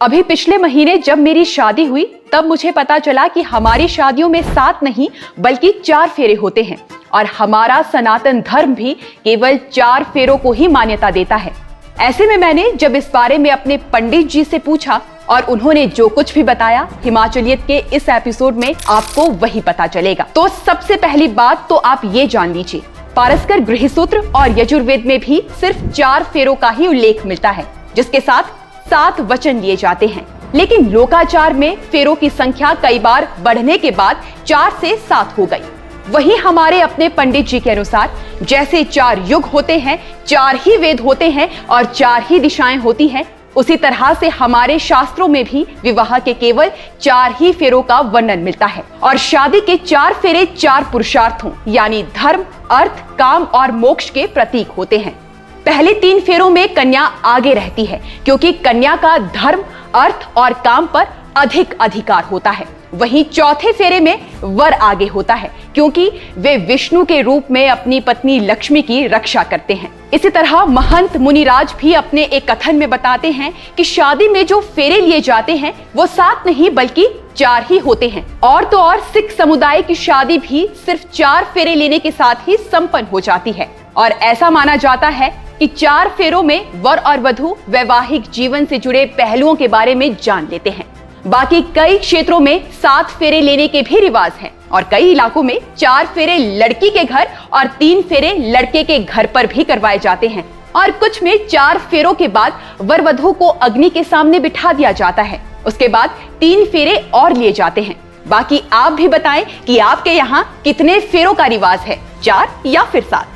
अभी पिछले महीने जब मेरी शादी हुई तब मुझे पता चला कि हमारी शादियों में 7 नहीं बल्कि 4 फेरे होते हैं और हमारा सनातन धर्म भी केवल 4 फेरों को ही मान्यता देता है। ऐसे में मैंने जब इस बारे में अपने पंडित जी से पूछा और उन्होंने जो कुछ भी बताया, हिमाचलियत के इस एपिसोड में आपको वही पता चलेगा। तो सबसे पहली बात तो आप ये जान लीजिए, पारस्कर गृहसूत्र और यजुर्वेद में भी सिर्फ 4 फेरों का ही उल्लेख मिलता है, जिसके साथ 7 वचन लिए जाते हैं। लेकिन लोकाचार में फेरों की संख्या कई बार बढ़ने के बाद 4 से 7 हो गई। वहीं हमारे अपने पंडित जी के अनुसार जैसे 4 युग होते हैं, 4 ही वेद होते हैं और 4 ही दिशाएं होती हैं, उसी तरह से हमारे शास्त्रों में भी विवाह के केवल 4 ही फेरों का वर्णन मिलता है। और शादी के 4 फेरे 4 पुरुषार्थों यानी धर्म, अर्थ, काम और मोक्ष के प्रतीक होते हैं। पहले 3 फेरों में कन्या आगे रहती है क्योंकि कन्या का धर्म, अर्थ और काम पर अधिक अधिकार होता है। वहीं चौथे फेरे में वर आगे होता है क्योंकि वे विष्णु के रूप में अपनी पत्नी लक्ष्मी की रक्षा करते हैं। इसी तरह महंत मुनिराज भी अपने एक कथन में बताते हैं कि शादी में जो फेरे लिए जाते हैं वो 7 नहीं बल्कि 4 ही होते हैं। और तो और सिख समुदाय की शादी भी सिर्फ 4 फेरे लेने के साथ ही संपन्न हो जाती है और ऐसा माना जाता है कि 4 फेरों में वर और वधू वैवाहिक जीवन से जुड़े पहलुओं के बारे में जान लेते हैं। बाकी कई क्षेत्रों में 7 फेरे लेने के भी रिवाज हैं और कई इलाकों में 4 फेरे लड़की के घर और 3 फेरे लड़के के घर पर भी करवाए जाते हैं और कुछ में 4 फेरों के बाद वर वधू को अग्नि के सामने बिठा दिया जाता है। उसके बाद 3 फेरे और लिए जाते हैं। बाकी आप भी बताएं कि आपके यहाँ कितने फेरों का रिवाज है, 4 या फिर 7।